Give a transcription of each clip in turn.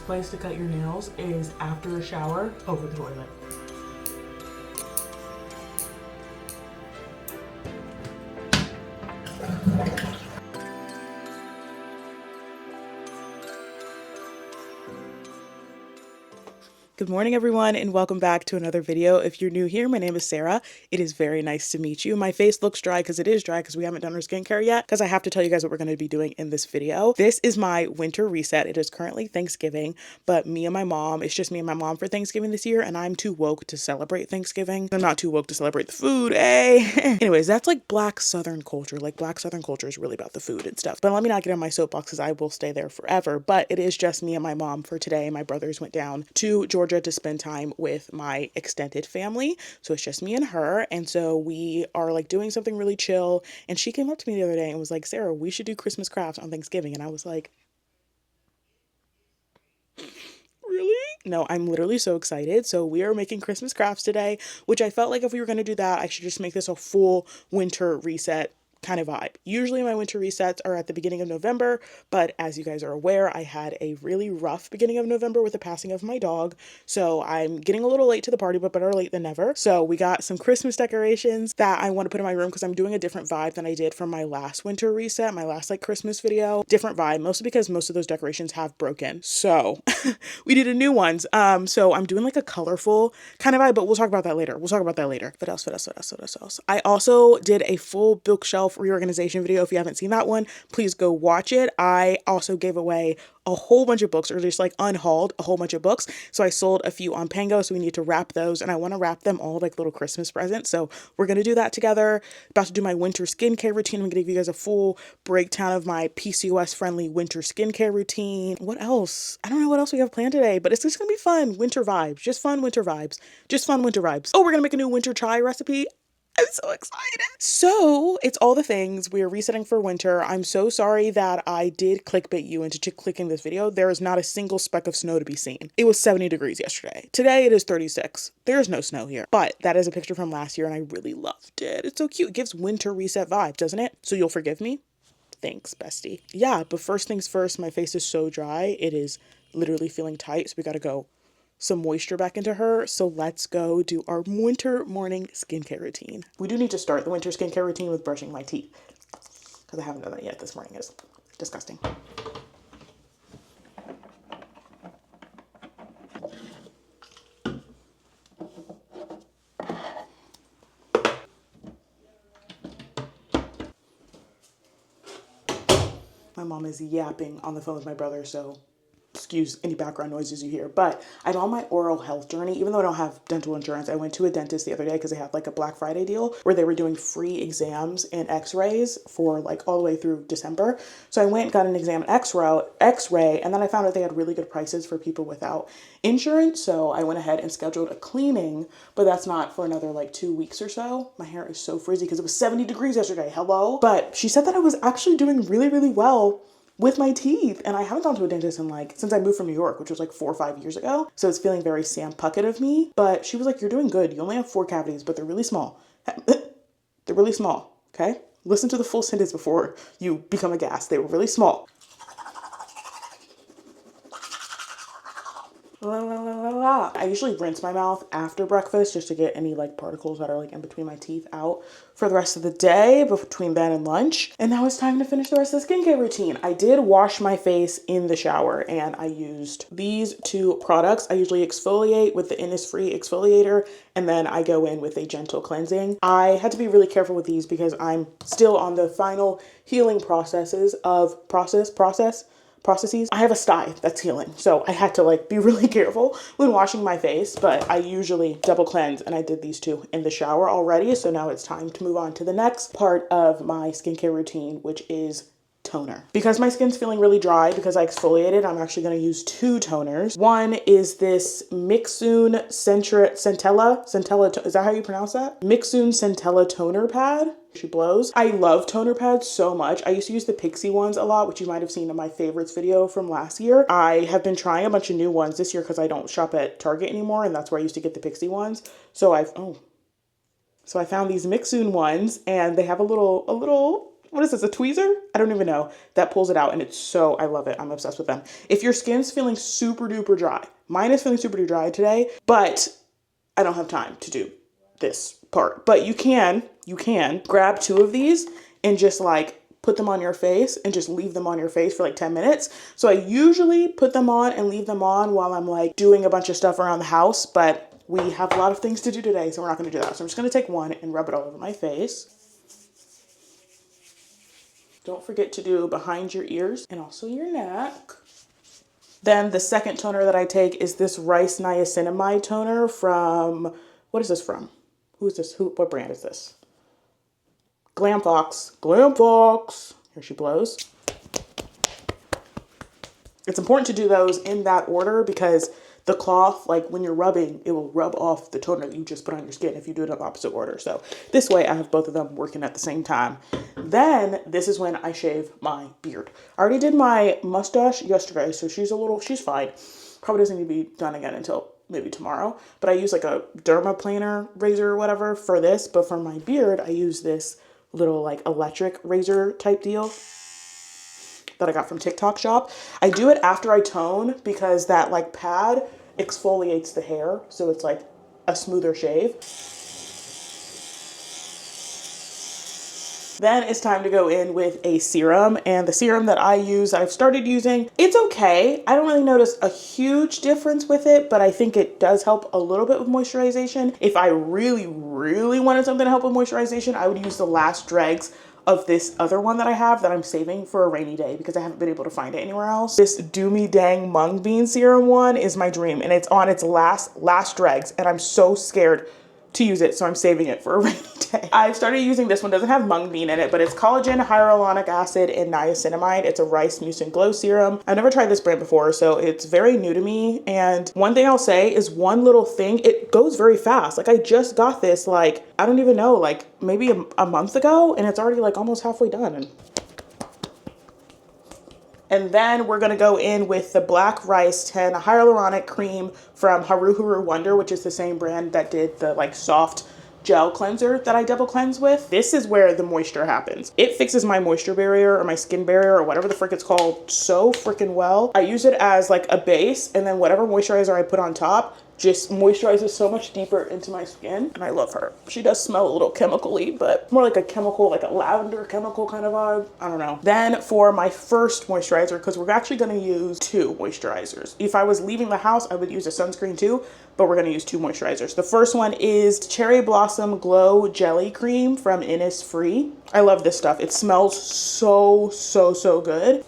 best place to cut your nails is after a shower over the toilet. Good morning, everyone, and welcome back to another video. If you're new here, my name is Sarah. It is very nice to meet you. My face looks dry because it is dry because we haven't done our skincare yet, because I have to tell you guys what we're going to be doing in this video. This is my winter reset. It is currently Thanksgiving, but me and my mom, it's just me and my mom for Thanksgiving this year, and I'm too woke to celebrate Thanksgiving. I'm not too woke to celebrate the food, eh? Anyways, that's like Black Southern culture. Like, Black Southern culture is really about the food and stuff. But let me not get on my soapbox because I will stay there forever. But it is just me and my mom for today. My brothers went down to Georgia to spend time with my extended family, so it's just me and her. And so we are like doing something really chill, and she came up to me the other day and was like, Sarah, we should do Christmas crafts on Thanksgiving. And I was like, really? No, I'm literally so excited. So we are making Christmas crafts today, which I felt like if we were going to do that, I should just make this a full winter reset kind of vibe. Usually my winter resets are at the beginning of November, but as you guys are aware, I had a really rough beginning of November with the passing of my dog. So I'm getting a little late to the party, but better late than never. So we got some Christmas decorations that I want to put in my room because I'm doing a different vibe than I did from my last winter reset, my last like Christmas video. Different vibe, mostly because most of those decorations have broken. So we did a new ones. So I'm doing like a colorful kind of vibe, but we'll talk about that later. What else? I also did a full bookshelf reorganization video. If you haven't seen that one, please go watch it. I also gave away a whole bunch of books, or just like unhauled a whole bunch of books. So I sold a few on Pango, so we need to wrap those, and I want to wrap them all like little Christmas presents. So we're going to do that together. About to do my winter skincare routine. I'm going to give you guys a full breakdown of my PCOS friendly winter skincare routine. What else? I don't know what else we have planned today, but it's just going to be fun. Winter vibes. Just fun winter vibes. Just fun winter vibes. Oh, we're going to make a new winter chai recipe. I'm so excited. So it's all the things. We are resetting for winter. I'm so sorry that I did clickbait you into clicking this video. There is not a single speck of snow to be seen. It was 70 degrees yesterday. Today it is 36. There's no snow here, but that is a picture from last year and I really loved it. It's so cute. It gives winter reset vibes, doesn't it? So you'll forgive me? Thanks, bestie. Yeah, but first things first, my face is so dry. It is literally feeling tight. So we got to go some moisture back into her. So let's go do our winter morning skincare routine. We do need to start the winter skincare routine with brushing my teeth because I haven't done that yet this morning. It's disgusting. My mom is yapping on the phone with my brother, so excuse any background noises you hear. But I'm on my oral health journey. Even though I don't have dental insurance, I went to a dentist the other day because they had like a Black Friday deal where they were doing free exams and x-rays for like all the way through December. So I went and got an exam and x-ray, and then I found out they had really good prices for people without insurance. So I went ahead and scheduled a cleaning, but that's not for another like 2 weeks or so. My hair is so frizzy because it was 70 degrees yesterday. Hello? But she said that I was actually doing really, really well with my teeth, and I haven't gone to a dentist in like since I moved from New York, which was like 4 or 5 years ago. So it's feeling very Sam Puckett of me. But she was like, you're doing good. You only have 4 cavities, but they're really small. They're really small. Okay, listen to the full sentence before you become aghast. They were really small. I usually rinse my mouth after breakfast just to get any like particles that are like in between my teeth out for the rest of the day between then and lunch. And now it's time to finish the rest of the skincare routine. I did wash my face in the shower and I used these 2 products. I usually exfoliate with the Innisfree exfoliator and then I go in with a gentle cleansing. I had to be really careful with these because I'm still on the final healing processes of processes. I have a sty that's healing, so I had to like be really careful when washing my face, but I usually double cleanse, and I did these 2 in the shower already. So now it's time to move on to the next part of my skincare routine, which is toner. Because my skin's feeling really dry because I exfoliated, I'm actually going to use 2 toners. One is this Mixsoon Centella, is that how you pronounce that? Mixsoon Centella toner pad. She blows. I love toner pads so much. I used to use the Pixie ones a lot, which you might have seen in my favorites video from last year. I have been trying a bunch of new ones this year because I don't shop at Target anymore, and that's where I used to get the Pixie ones. So I found these Mixsoon ones, and they have a little what is this, a tweezer? I don't even know. That pulls it out and it's so, I love it. I'm obsessed with them. If your skin's feeling super duper dry, mine is feeling super duper dry today, but I don't have time to do this part. But you can grab 2 of these and just like put them on your face and just leave them on your face for like 10 minutes. So I usually put them on and leave them on while I'm like doing a bunch of stuff around the house, but we have a lot of things to do today, so we're not gonna do that. So I'm just gonna take one and rub it all over my face. Don't forget to do behind your ears and also your neck. Then the second toner that I take is this Rice Niacinamide toner from, what is this from? Who is this? What brand is this? Glam Fox. Glam Fox. Here she blows. It's important to do those in that order because the cloth, like when you're rubbing, it will rub off the toner that you just put on your skin if you do it in opposite order. So this way I have both of them working at the same time. Then this is when I shave my beard. I already did my mustache yesterday, so she's fine. Probably doesn't need to be done again until maybe tomorrow. But I use like a dermaplaner razor or whatever for this. But for my beard, I use this little like electric razor type deal that I got from TikTok shop. I do it after I tone because that like pad exfoliates the hair. So it's like a smoother shave. Then it's time to go in with a serum, and the serum that I've started using, it's okay. I don't really notice a huge difference with it, but I think it does help a little bit with moisturization. If I really, really wanted something to help with moisturization, I would use the last dregs of this other one that I have that I'm saving for a rainy day because I haven't been able to find it anywhere else. This Do Me Dang Mung Bean Serum one is my dream, and it's on its last dregs, and I'm so scared to use it, so I'm saving it for a rainy day. I've started using this one. Doesn't have mung bean in it, but it's collagen, hyaluronic acid, and niacinamide. It's a rice mucin glow serum. I've never tried this brand before, so it's very new to me. And one thing I'll say is one little thing, it goes very fast. Like I just got this like, I don't even know, like maybe a month ago, and it's already like almost halfway done. And then we're gonna go in with the Black Rice 10 Hyaluronic Cream from Haru Wonder, which is the same brand that did the like soft gel cleanser that I double cleanse with. This is where the moisture happens. It fixes my moisture barrier or my skin barrier or whatever the frick it's called so freaking well. I use it as like a base, and then whatever moisturizer I put on top just moisturizes so much deeper into my skin, and I love her. She does smell a little chemical-y, but more like a chemical, like a lavender chemical kind of vibe. I don't know. Then for my first moisturizer, because we're actually gonna use 2 moisturizers. If I was leaving the house, I would use a sunscreen too, but we're gonna use 2 moisturizers. The first one is Cherry Blossom Glow Jelly Cream from Innisfree. I love this stuff. It smells so, so, so good.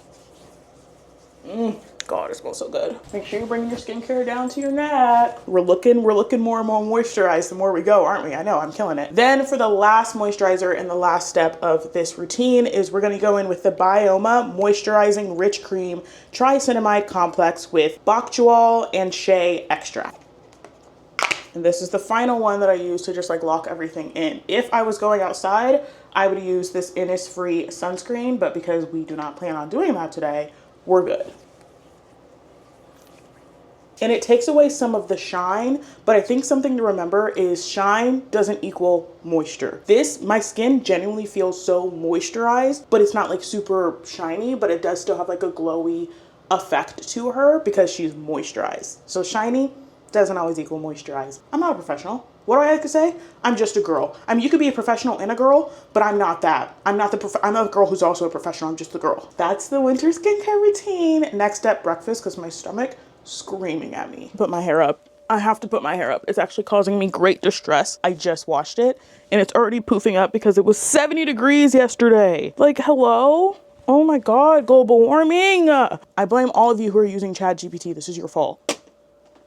God, it smells so good. Make sure you bring your skincare down to your neck. We're looking more and more moisturized the more we go, aren't we? I know, I'm killing it. Then for the last moisturizer and the last step of this routine is we're gonna go in with the Bioma Moisturizing Rich Cream Tricinamide Complex with bok chool and shea extract. And this is the final one that I use to just like lock everything in. If I was going outside, I would use this Innisfree sunscreen, but because we do not plan on doing that today, we're good. And it takes away some of the shine, but I think something to remember is shine doesn't equal moisture. My skin genuinely feels so moisturized, but it's not like super shiny, but it does still have like a glowy effect to her because she's moisturized. So shiny doesn't always equal moisturized. I'm not a professional. What do I have to say? I'm just a girl. I mean, you could be a professional and a girl, but I'm not that. I'm not the girl who's also a professional. I'm just the girl. That's the winter skincare routine. Next up, breakfast, because my stomach screaming at me. Put my hair up. I have to put my hair up. It's actually causing me great distress. I just washed it and it's already poofing up because it was 70 degrees yesterday. Like, hello? Oh my God, global warming. I blame all of you who are using ChatGPT. This is your fault.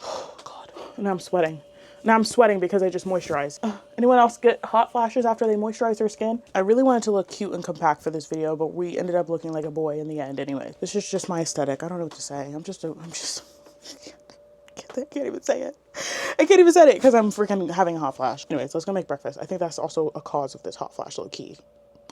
Oh God, and I'm sweating. Now I'm sweating because I just moisturized. Anyone else get hot flashes after they moisturize their skin? I really wanted to look cute and compact for this video, but we ended up looking like a boy in the end anyway. This is just my aesthetic. I don't know what to say. I'm just I can't even say it. I can't even say it because I'm freaking having a hot flash. Anyways, let's go make breakfast. I think that's also a cause of this hot flash, low key.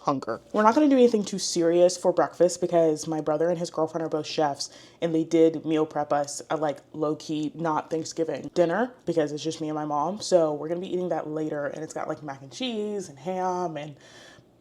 Hunger. We're not going to do anything too serious for breakfast because my brother and his girlfriend are both chefs and they did meal prep us a like low-key not Thanksgiving dinner because it's just me and my mom. So we're going to be eating that later, and it's got like mac and cheese and ham and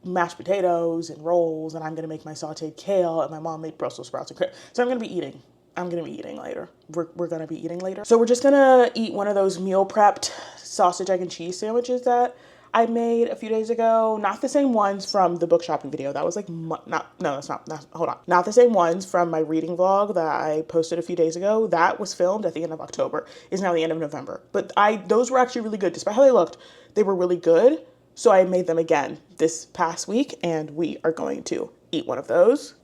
mashed potatoes and rolls, and I'm gonna make my sauteed kale, and my mom made Brussels sprouts and so I'm gonna be eating. I'm gonna be eating later. We're gonna be eating later. So we're just gonna eat one of those meal prepped sausage, egg, and cheese sandwiches that I made a few days ago. Not the same ones from the book shopping video. That was like, hold on. Not the same ones from my reading vlog that I posted a few days ago. That was filmed at the end of October. It's now the end of November. But those were actually really good. Despite how they looked, they were really good. So I made them again this past week, and we are going to eat one of those.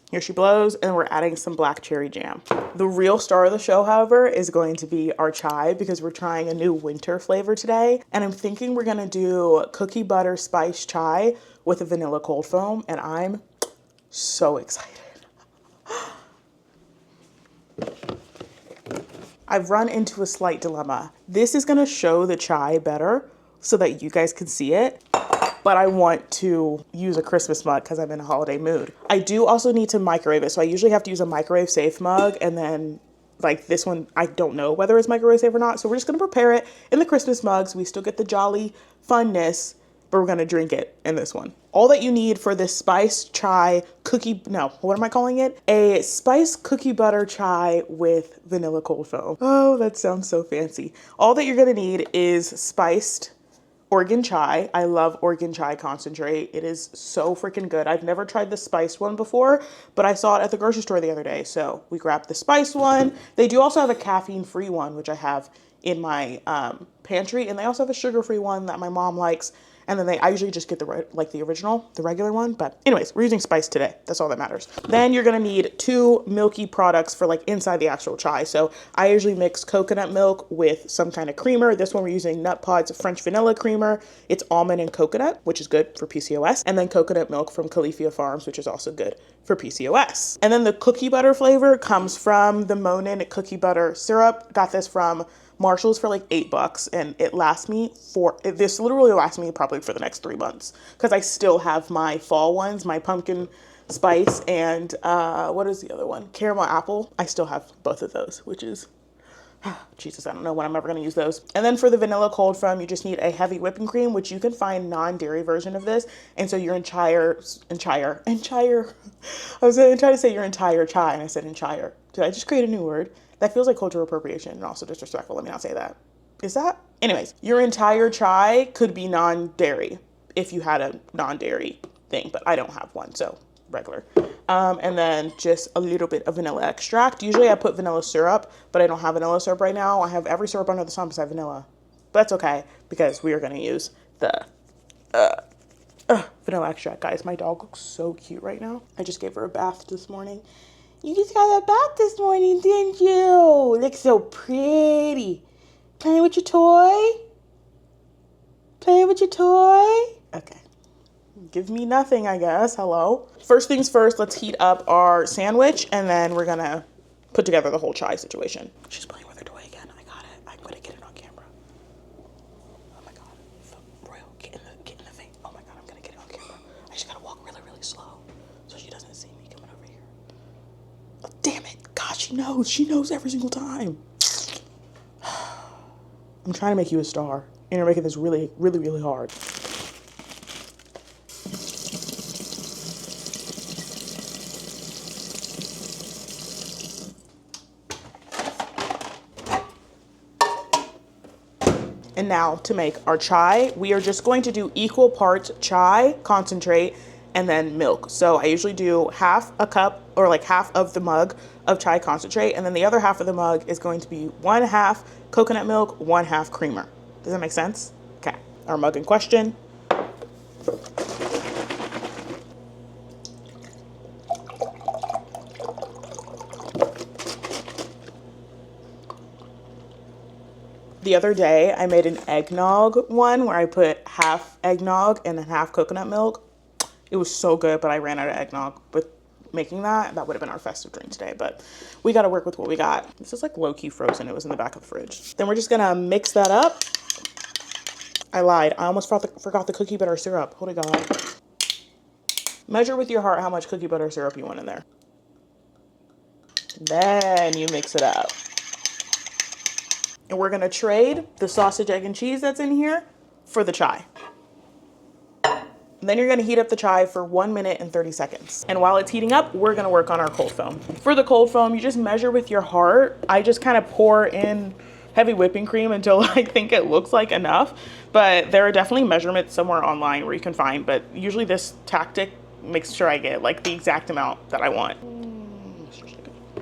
Here she blows, and we're adding some black cherry jam. The real star of the show, however, is going to be our chai, because we're trying a new winter flavor today. And I'm thinking we're gonna do cookie butter spice chai with a vanilla cold foam, and I'm so excited. I've run into a slight dilemma. This is gonna show the chai better so that you guys can see it, but I want to use a Christmas mug because I'm in a holiday mood. I do also need to microwave it, so I usually have to use a microwave safe mug, and then like this one, I don't know whether it's microwave safe or not, so we're just gonna prepare it in the Christmas mugs. We still get the jolly funness, but we're gonna drink it in this one. All that you need for this spice chai cookie, no, what am I calling it? A spice cookie butter chai with vanilla cold foam. Oh, that sounds so fancy. All that you're gonna need is spiced Organ chai. I love Organ chai concentrate. It is so freaking good. I've never tried the spiced one before, but I saw it at the grocery store the other day, so we grabbed the spiced one. They do also have a caffeine-free one, which I have in my pantry, and they also have a sugar-free one that my mom likes. And then I usually just get the original, the regular one. But anyways, we're using spice today. That's all that matters. Then you're gonna need 2 milky products for like inside the actual chai. So I usually mix coconut milk with some kind of creamer. This one we're using Nut Pod's French vanilla creamer. It's almond and coconut, which is good for PCOS. And then coconut milk from Califia Farms, which is also good for PCOS. And then the cookie butter flavor comes from the Monin cookie butter syrup. Got this from Marshall's for like $8, and it lasts me this literally lasts me probably for the next 3 months, because I still have my fall ones, my pumpkin spice and what is the other one? Caramel apple. I still have both of those, which is Jesus, I don't know when I'm ever going to use those. And then for the vanilla cold foam, you just need a heavy whipping cream, which you can find non-dairy version of this. And so your entire I was trying to say your entire chai, and I said entire. Did I just create a new word? That feels like cultural appropriation and also disrespectful. Let me not say that. Is that? Anyways, your entire chai could be non-dairy if you had a non-dairy thing, but I don't have one, so regular. And then just a little bit of vanilla extract. Usually I put vanilla syrup, but I don't have vanilla syrup right now. I have every syrup under the sun besides vanilla. But that's okay, because we are going to use the vanilla extract. Guys, my dog looks so cute right now. I just gave her a bath this morning. You just got a bath this morning, didn't you? Looks so pretty. Playing with your toy? Playing with your toy? Okay. Give me nothing, I guess. Hello. First things first, let's heat up our sandwich, and then we're gonna put together the whole chai situation. She's playing with her toy again. I got it. I'm gonna get it on camera. Oh my god. Royal, get in the thing. Oh my god, I'm gonna get it on camera. I just gotta walk really, really slow so she doesn't see me coming over here. Oh, damn it. God, she knows. She knows every single time. I'm trying to make you a star, and you're making this really, really, really hard. And now to make our chai, we are just going to do equal parts chai, concentrate, and then milk. So I usually do half a cup or like half of the mug of chai concentrate. And then the other half of the mug is going to be 1/2 coconut milk, 1/2 creamer. Does that make sense? Okay, our mug in question. The other day, I made an eggnog one where I put half eggnog and then half coconut milk. It was so good, but I ran out of eggnog with making that. That would have been our festive drink today, but we got to work with what we got. This is like low-key frozen. It was in the back of the fridge. Then we're just going to mix that up. I lied. I almost forgot the cookie butter syrup. Holy God. Measure with your heart how much cookie butter syrup you want in there. Then you mix it up. And we're gonna trade the sausage, egg, and cheese that's in here for the chai. Then you're gonna heat up the chai for 1 minute and 30 seconds. And while it's heating up, we're gonna work on our cold foam. For the cold foam, you just measure with your heart. I just kind of pour in heavy whipping cream until I think it looks like enough. But there are definitely measurements somewhere online where you can find, but usually this tactic makes sure I get like the exact amount that I want.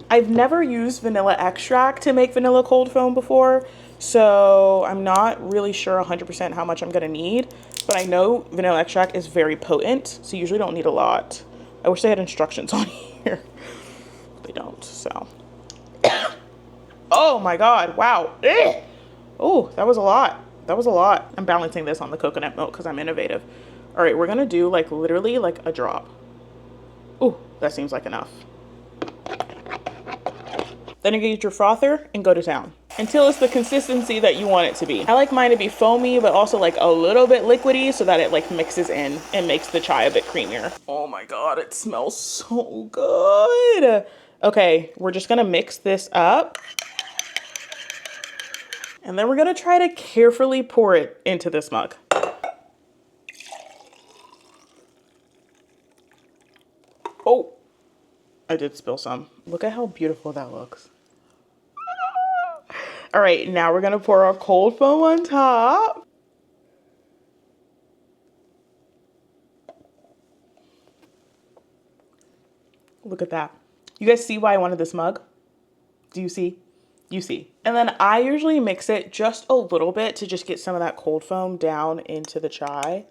I've never used vanilla extract to make vanilla cold foam before, so I'm not really sure 100% how much I'm gonna need, but I know vanilla extract is very potent, so you usually don't need a lot. I wish they had instructions on here. They don't, so. Oh my God, wow. Oh, that was a lot. That was a lot. I'm balancing this on the coconut milk because I'm innovative. All right, we're gonna do like literally like a drop. Oh, that seems like enough. Then you get your frother and go to town until it's the consistency that you want it to be. I like mine to be foamy, but also like a little bit liquidy so that it like mixes in and makes the chai a bit creamier. Oh my God, it smells so good. Okay, we're just gonna mix this up. And then we're gonna try to carefully pour it into this mug. Oh, I did spill some. Look at how beautiful that looks. All right, now we're gonna pour our cold foam on top. Look at that. You guys see why I wanted this mug? Do you see? You see. And then I usually mix it just a little bit to just get some of that cold foam down into the chai.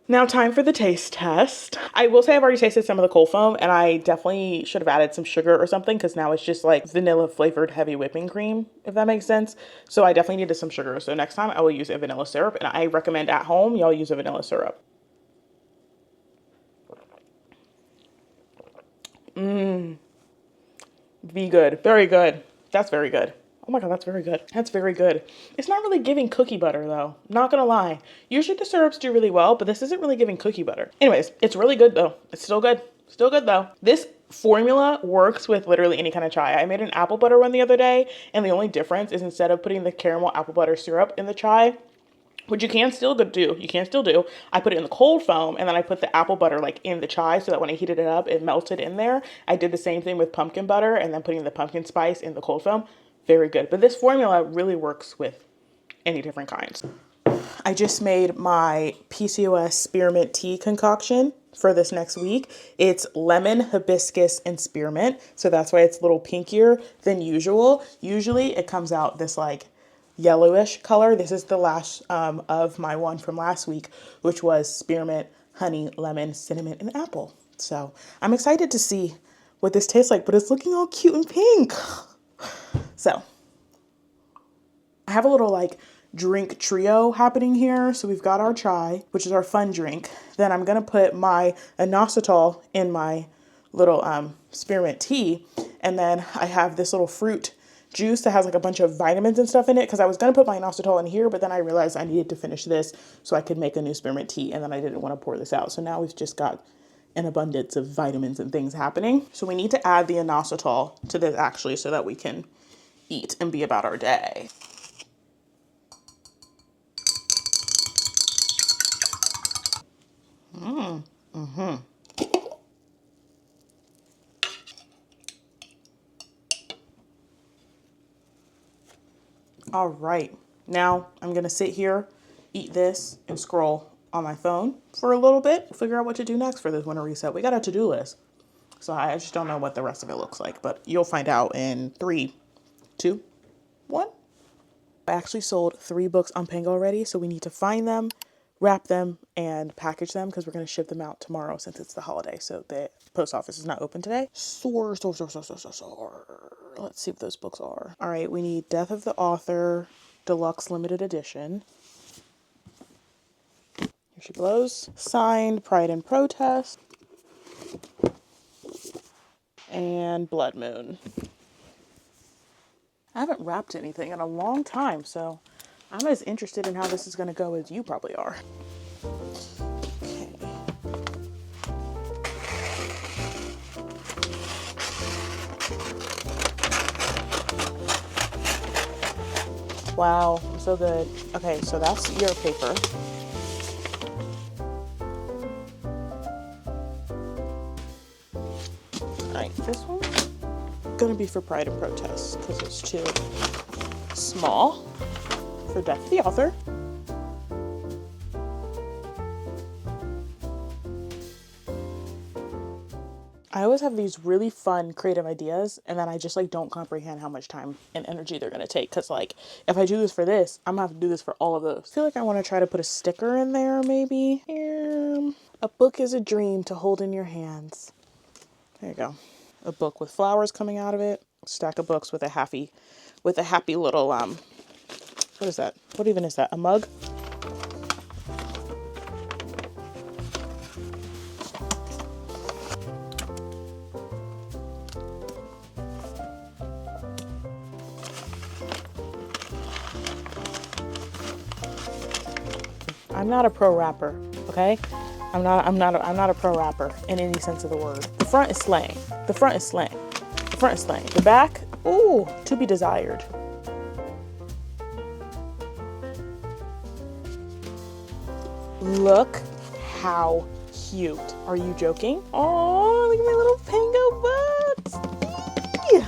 Now time for the taste test. I will say I've already tasted some of the cold foam and I definitely should have added some sugar or something because now it's just like vanilla flavored heavy whipping cream, if that makes sense. So I definitely needed some sugar. So next time I will use a vanilla syrup, and I recommend at home y'all use a vanilla syrup. Be good. Very good. That's very good. Oh my God, that's very good. That's very good. It's not really giving cookie butter though. Not gonna lie. Usually the syrups do really well, but this isn't really giving cookie butter. Anyways, it's really good though. It's still good. Still good though. This formula works with literally any kind of chai. I made an apple butter one the other day, and the only difference is instead of putting the caramel apple butter syrup in the chai, which you can still do, I put it in the cold foam and then I put the apple butter like in the chai so that when I heated it up, it melted in there. I did the same thing with pumpkin butter and then putting the pumpkin spice in the cold foam. Very good. But this formula really works with any different kinds. I just made my PCOS spearmint tea concoction for this next week. It's lemon, hibiscus, and spearmint. So that's why it's a little pinkier than usual. Usually it comes out this like yellowish color. This is the last of my one from last week, which was spearmint, honey, lemon, cinnamon, and apple. So I'm excited to see what this tastes like, but it's looking all cute and pink. So I have a little like drink trio happening here. So we've got our chai, which is our fun drink. Then I'm going to put my inositol in my little spearmint tea. And then I have this little fruit juice that has like a bunch of vitamins and stuff in it, because I was going to put my inositol in here, but then I realized I needed to finish this so I could make a new spearmint tea, and then I didn't want to pour this out. So now we've just got an abundance of vitamins and things happening. So we need to add the inositol to this actually so that we can eat and be about our day. All right, now I'm gonna sit here, eat this, and scroll on my phone for a little bit, figure out what to do next for this winter reset. We got a to-do list, so I just don't know what the rest of it looks like, but you'll find out in 3, 2, 1. I actually sold 3 books on Pango already, so we need to find them, wrap them, and package them because we're going to ship them out tomorrow since it's the holiday. So the post office is not open today. Soar. Let's see what those books are. All right, we need Death of the Author, Deluxe Limited Edition. Here she blows. Signed, Pride and Protest. And Blood Moon. I haven't wrapped anything in a long time, so I'm as interested in how this is going to go as you probably are. Okay. Wow, so good. Okay, so that's your paper. Alright, this one's gonna be for Pride and Protest because it's too small for Death of the Author. I always have these really fun creative ideas, and then I just like don't comprehend how much time and energy they're gonna take, because like if I do this for this, I'm gonna have to do this for all of those. I feel like I want to try to put a sticker in there maybe. Here. A book is a dream to hold in your hands. There you go. A book with flowers coming out of it. A stack of books with a happy little what is that? What even is that? A mug? I'm not a pro rapper, okay? I'm not a pro rapper in any sense of the word. The front is slang. The front is slang. The front is slang. The back, ooh, to be desired. Look how cute. Are you joking? Oh, look at my little Pango books. Eee!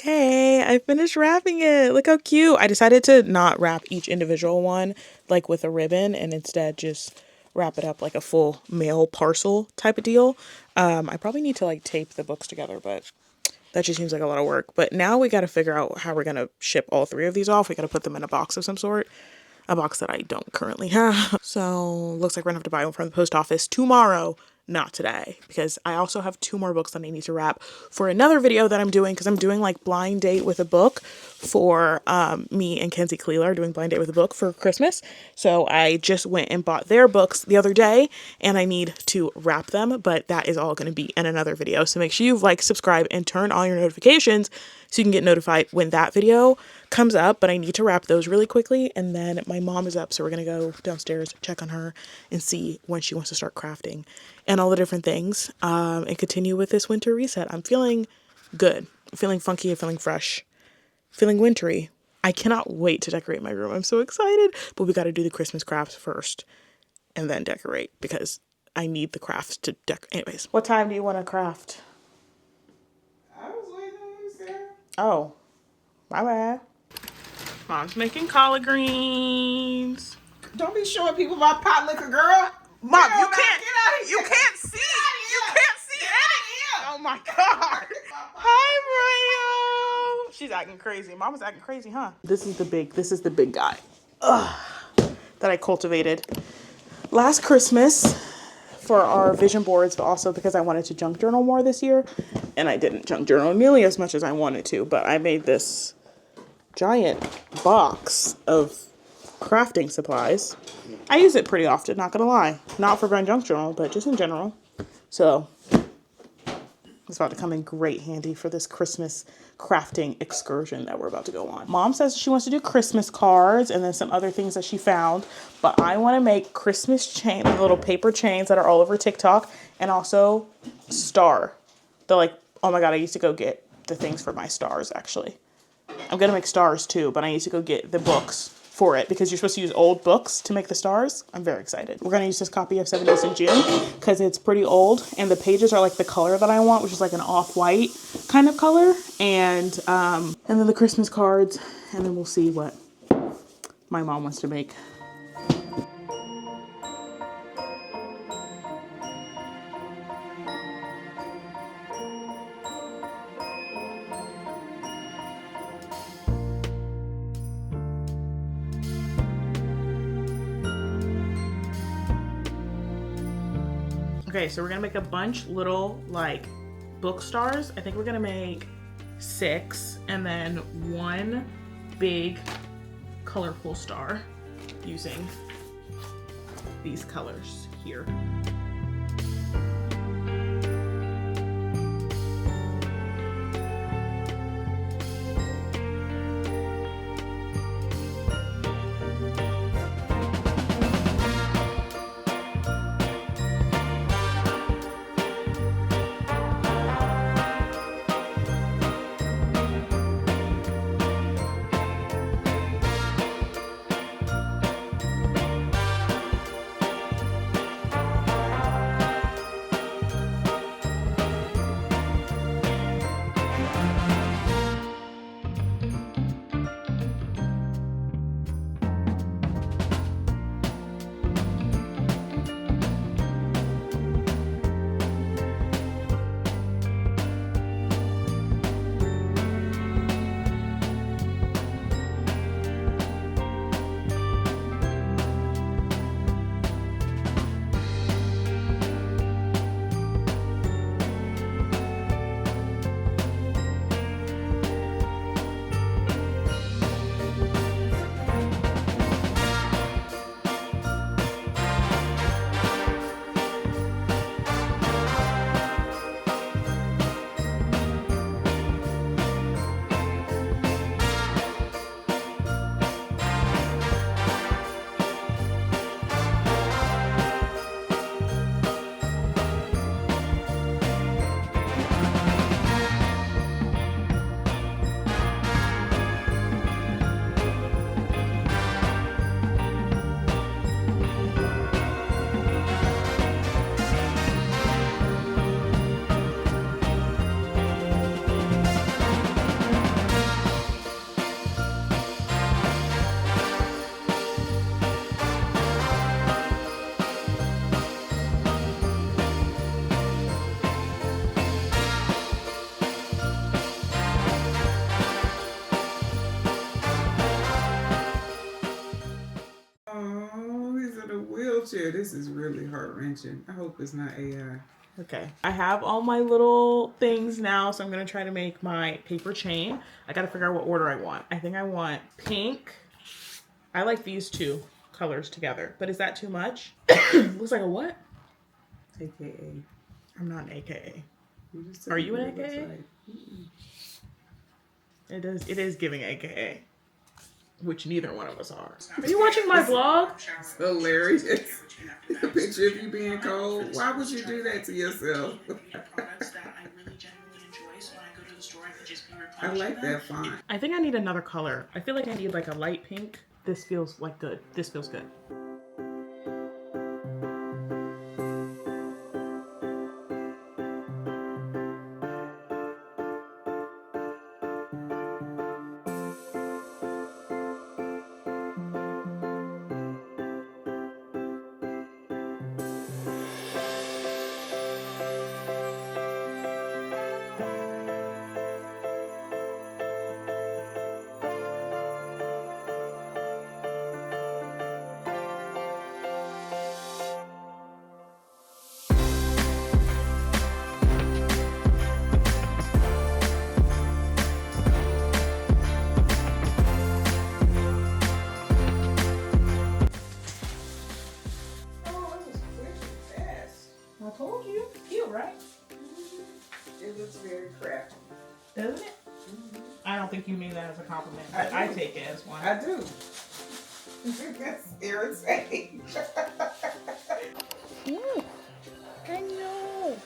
Okay, I finished wrapping it. Look how cute. I decided to not wrap each individual one like with a ribbon and instead just wrap it up like a full mail parcel type of deal. I probably need to like tape the books together, but that just seems like a lot of work. But now we got to figure out how we're going to ship all 3 of these off. We got to put them in a box of some sort. A box that I don't currently have. So looks like we're gonna have to buy one from the post office tomorrow, not today, because I also have 2 more books that I need to wrap for another video that I'm doing, because I'm doing like blind date with a book for me and Kenzie Cleela are doing blind date with a book for Christmas. So I just went and bought their books the other day and I need to wrap them, but that is all going to be in another video. So make sure you like, subscribe, and turn on your notifications so you can get notified when that video comes up. But I need to wrap those really quickly, and then my mom is up, so we're gonna go downstairs, check on her, and see when she wants to start crafting and all the different things, and continue with this winter reset. I'm feeling good. I'm feeling funky. I'm feeling fresh. Feeling wintry. I cannot wait to decorate my room. I'm so excited. But we got to do the Christmas crafts first and then decorate, because I need the crafts to decorate. Anyways, what time do you want to craft? I was waiting on you, Sarah. Oh, my bad. Mom's making collard greens. Don't be showing people my pot liquor, girl. Mom, Get you out, can't. Get out of here. You can't see. You can't see any. Oh my God. Hi, Mario. She's acting crazy. Mama's acting crazy, huh? This is the big guy. That I cultivated last Christmas for our vision boards, but also because I wanted to junk journal more this year, and I didn't junk journal nearly as much as I wanted to. But I made this giant box of crafting supplies. I use it pretty often, not gonna lie. Not for my junk journal, but just in general. So it's about to come in great handy for this Christmas crafting excursion that we're about to go on. Mom says she wants to do Christmas cards and then some other things that she found, but I want to make Christmas chain, little paper chains that are all over TikTok, and also star. The like, oh my God, I used to go get the things for my stars actually. I'm gonna make stars too, but I need to go get the books for it because you're supposed to use old books to make the stars. I'm very excited. We're gonna use this copy of 7 Days in June because it's pretty old and the pages are like the color that I want, which is like an off-white kind of color. And then the Christmas cards, and then we'll see what my mom wants to make. Okay, so we're gonna make a bunch little like book stars. I think we're gonna make 6 and then 1 big colorful star using these colors here. Oh, he's in a wheelchair. This is really heart wrenching. I hope it's not AI. Okay, I have all my little things now, so I'm gonna try to make my paper chain. I gotta figure out what order I want. I think I want pink. I like these two colors together, but is that too much? Looks like a what? AKA. I'm not an AKA. You just Are you what an it looks AKA? like. It is giving AKA, which neither one of us are. Are you watching my vlog? It's hilarious. A picture of you being cold. Why would you do that to yourself? I like that font. I think I need another color. I feel like I need like a light pink. This feels like good. This feels good. I told you. Cute, right? It looks very crafty. Doesn't it? I don't think you mean that as a compliment, but I take it as one. I do. That's irritating. I know.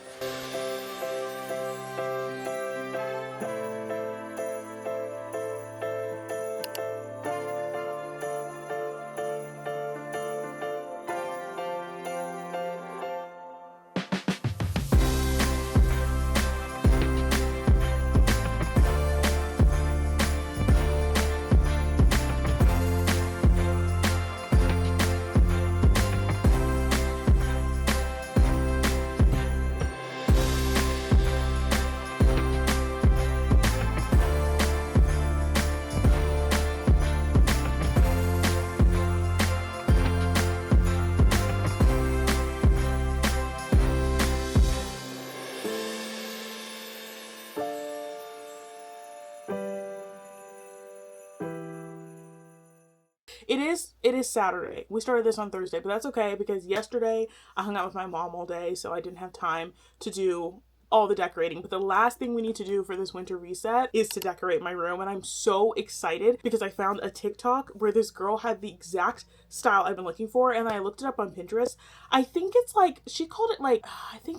It is Saturday. We started this on Thursday, but that's okay because yesterday I hung out with my mom all day, so I didn't have time to do all the decorating. But the last thing we need to do for this winter reset is to decorate my room, and I'm so excited because I found a TikTok where this girl had the exact style I've been looking for, and I looked it up on Pinterest. I think it's like, she called it like, I don't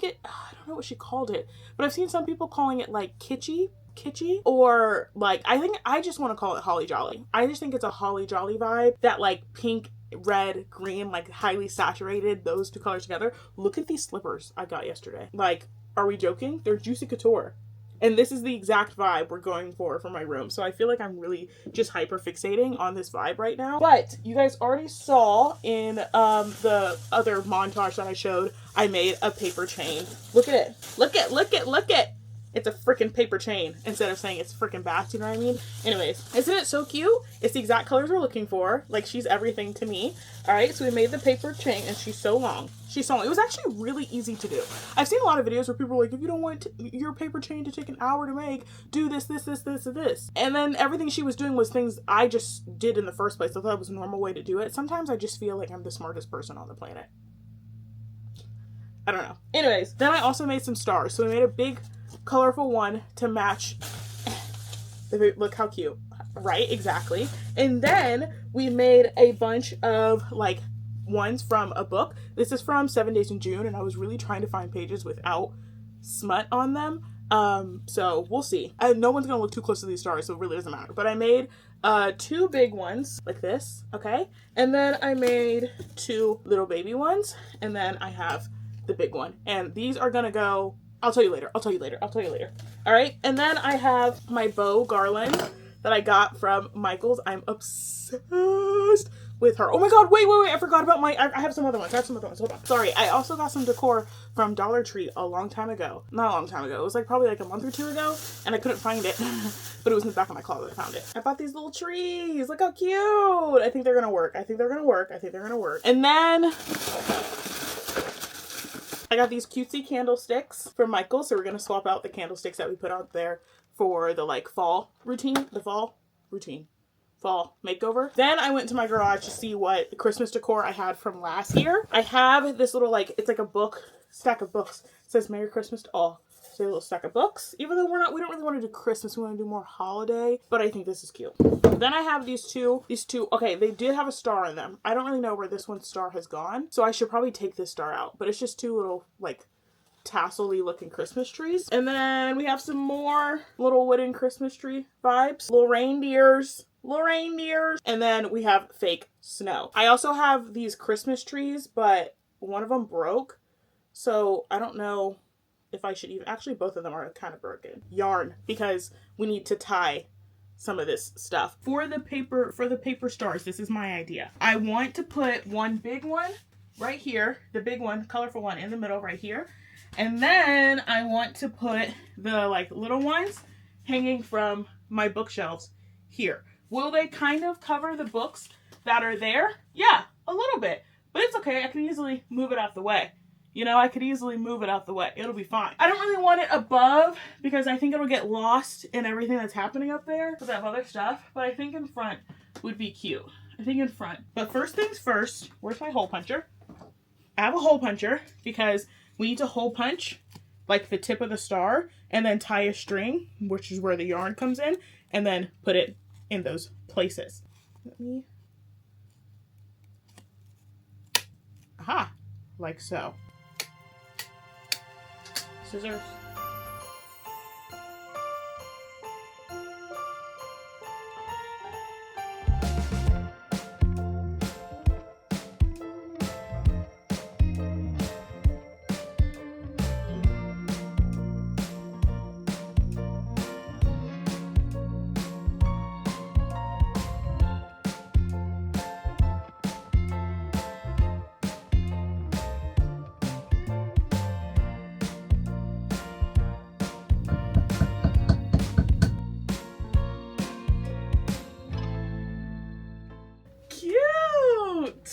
know what she called it, but I've seen some people calling it like kitschy, or like, I think I just want to call it holly jolly. I just think it's a holly jolly vibe, that like pink, red, green, like highly saturated, those two colors together. Look at these slippers I got yesterday. Like, are we joking? They're juicy couture. And this is the exact vibe we're going for my room. So I feel like I'm really just hyper fixating on this vibe right now. But you guys already saw in the other montage that I showed, I made a paper chain. Look at it. Look at. It's a freaking paper chain instead of saying it's freaking bats, you know what I mean? Anyways, isn't it so cute? It's the exact colors we're looking for. Like, she's everything to me. All right, so we made the paper chain, and she's so long. She's so long. It was actually really easy to do. I've seen a lot of videos where people are like, if you don't want your paper chain to take an hour to make, do this, this, this, this, and this. And then everything she was doing was things I just did in the first place. I thought it was a normal way to do it. Sometimes I just feel like I'm the smartest person on the planet. I don't know. Anyways, then I also made some stars. So we made a big colorful one to match. Look how cute, right? Exactly. And then we made a bunch of like ones from a book. This is from 7 Days in June, and I was really trying to find pages without smut on them. So we'll see. No one's gonna look too close to these stars, so it really doesn't matter. But I made 2 big ones like this, okay? And then I made 2 little baby ones, and then I have the big one. And these are gonna go, I'll tell you later. All right. And then I have my bow garland that I got from Michael's. I'm obsessed with her. Oh my God. Wait. I forgot about I have some other ones. Hold on. Sorry. I also got some decor from Dollar Tree a long time ago. Not a long time ago. It was like probably like a month or 2 ago, and I couldn't find it, but it was in the back of my closet. I found it. I bought these little trees. Look how cute. I think they're going to work. And then I got these cutesy candlesticks from Michael, so we're going to swap out the candlesticks that we put out there for the like fall makeover. Then I went to my garage to see what Christmas decor I had from last year. I have this little like, it's like a stack of books. It says Merry Christmas to all. So a little stack of books. Even though we don't really want to do Christmas, we want to do more holiday, but I think this is cute. Then I have these two, okay, they did have a star in them. I don't really know where this one's star has gone, so I should probably take this star out, but it's just 2 little like tassel-y looking Christmas trees. And then we have some more little wooden Christmas tree vibes. Little reindeers. And then we have fake snow. I also have these Christmas trees, but one of them broke, so I don't know if I should even, actually both of them are kind of broken. Yarn, because we need to tie some of this stuff. For the paper stars, this is my idea. I want to put one big one right here, the big one, colorful one in the middle right here. And then I want to put the like little ones hanging from my bookshelves here. Will they kind of cover the books that are there? Yeah, a little bit, but it's okay. I can easily move it out the way. You know, I could easily move it out the way. It'll be fine. I don't really want it above because I think it'll get lost in everything that's happening up there because I have other stuff, but I think in front would be cute. But first things first, where's my hole puncher? I have a hole puncher because we need to hole punch like the tip of the star and then tie a string, which is where the yarn comes in, and then put it in those places. Aha, like so. Scissors.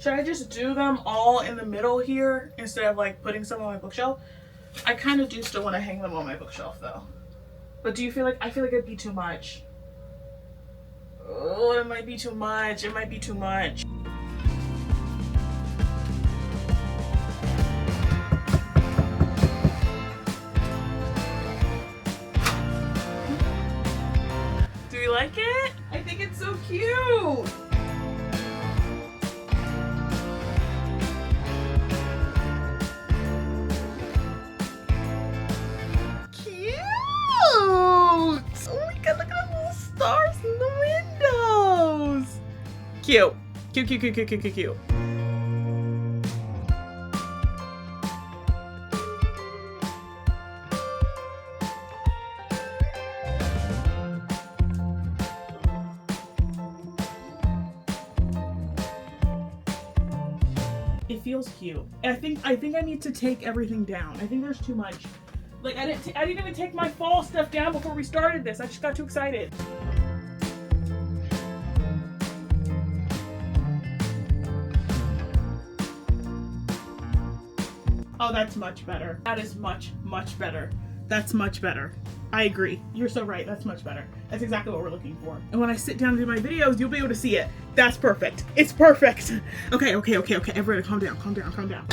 Should I just do them all in the middle here instead of like putting some on my bookshelf? I kind of do still want to hang them on my bookshelf though. But do you feel like, I feel like it'd be too much. Oh, it might be too much. Do you like it? I think it's so cute. Cute. Cute. It feels cute. I think I need to take everything down. I think there's too much. Like I didn't even take my fall stuff down before we started this. I just got too excited. Oh, that's much better. That is much better. That's much better. I agree. You're so right. That's much better. That's exactly what we're looking for. And when I sit down to do my videos, you'll be able to see it. That's perfect. It's perfect. Okay. Everybody calm down.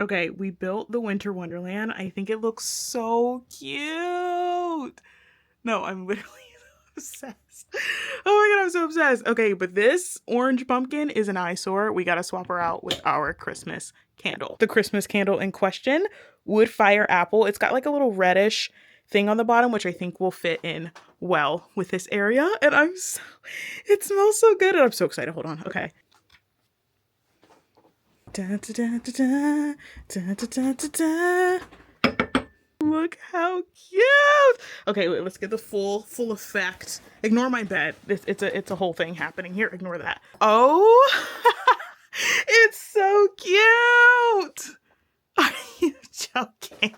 Okay, we built the winter wonderland. I think it looks so cute. No, I'm literally obsessed. Oh my god, I'm so obsessed. Okay, but this orange pumpkin is an eyesore. We gotta swap her out with our Christmas candle. The Christmas candle in question, wood fire apple. It's got like a little reddish thing on the bottom, which I think will fit in well with this area. And it smells so good and I'm so excited. Hold on, okay. Da, da, da, da, da, da, da, da. Look how cute. Okay, wait, let's get the full effect. Ignore my bed. It's a whole thing happening here. Ignore that. Oh, it's so cute. Are you joking?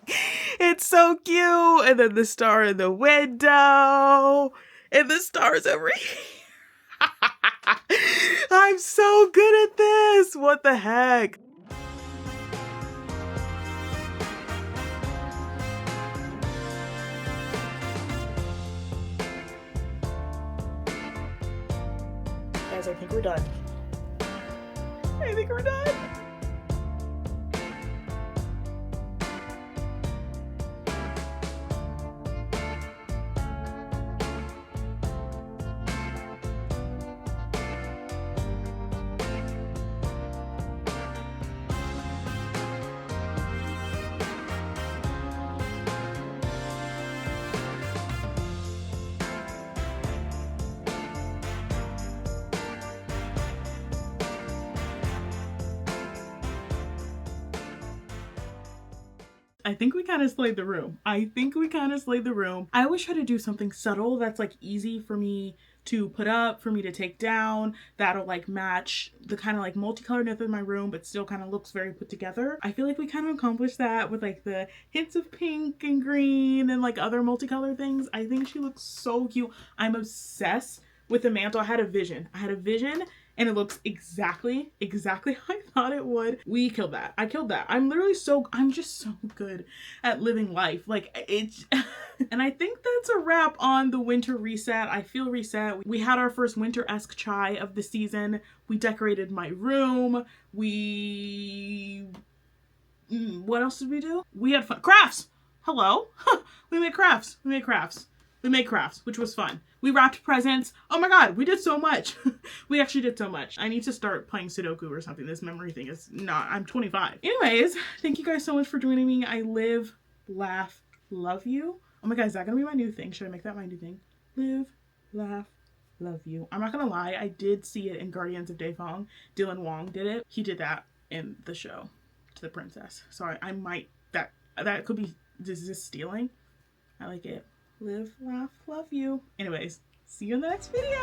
It's so cute. And then the star in the window. And the stars over here. I'm so good at this. What the heck? Guys, I think we're done. I think we're done. I think we kind of slayed the room. I always try to do something subtle that's like easy for me to put up, for me to take down, that'll like match the kind of like multicoloredness of my room, but still kind of looks very put together. I feel like we kind of accomplished that with like the hints of pink and green and like other multicolored things. I think she looks so cute. I'm obsessed with the mantle. I had a vision and it looks exactly how I thought it would. We killed that. I killed that. I'm just so good at living life. Like it's, and I think that's a wrap on the winter reset. I feel reset. We had our first winter-esque chai of the season. We decorated my room. What else did we do? We had fun. Crafts! Hello? We made crafts, which was fun. We wrapped presents. Oh my god, we did so much. We actually did so much. I need to start playing Sudoku or something. This memory thing is not, I'm 25. Anyways, thank you guys so much for joining me. I live, laugh, love you. Oh my god, is that gonna be my new thing? Should I make that my new thing? Live, laugh, love you. I'm not gonna lie, I did see it in Guardians of Daefong. Dylan Wong did it. He did that in the show to the princess. Sorry, I might, that could be, is this stealing? I like it. Live, laugh, love you. Anyways, see you in the next video.